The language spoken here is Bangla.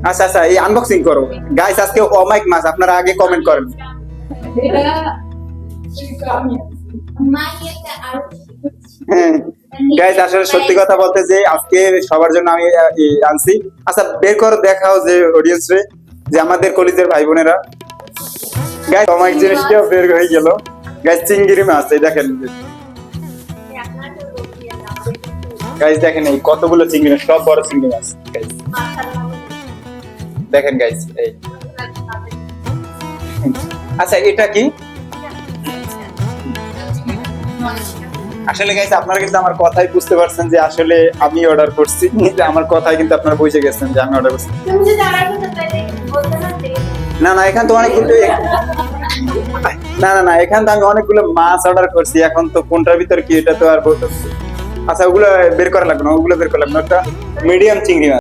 আচ্ছা আচ্ছা, এই আনবক্সিং করো গাইস। আজকে অমাইক মাছ, আপনারা আগে কমেন্ট করেন। হ্যাঁ গাইস, আসলে সত্যি কথা বলতে যে আজকে সবার জন্য আমি আনছি। আচ্ছা বের করো, দেখাও যে অডিয়েন্স রে, যে আমাদের কলেজের ভাই বোনেরা। গাইস অমাইক জিনিসটাও বের হয়ে গেল। গাইস চিংড়ি মাছ, এই দেখেন গাইস, দেখেন এই কতগুলো চিংড়ি মাছ, সব বড় চিংড়ি মাছ গাইস। দেখেন গাইস এই। আচ্ছা এটা কি? আসলে গাইস আপনারা কিন্তু আমার কথাই বুঝতে পারছেন যে আসলে আমি অর্ডার করছি, যে আমার কথাই কিন্তু আপনারা বুঝে গেছেন যে আমি অর্ডার করছি। না না, এখান তো অনেকগুলো, না না না, এখান তো আমি অনেকগুলো মাছ অর্ডার করছি। এখন তো কোনটার ভিতর কি এটা তো আর বলতে। আচ্ছা ওগুলো বের করা লাগবে না, ওগুলো বের করা লাগবে না, একটা মিডিয়াম চিংড়ি মাছ।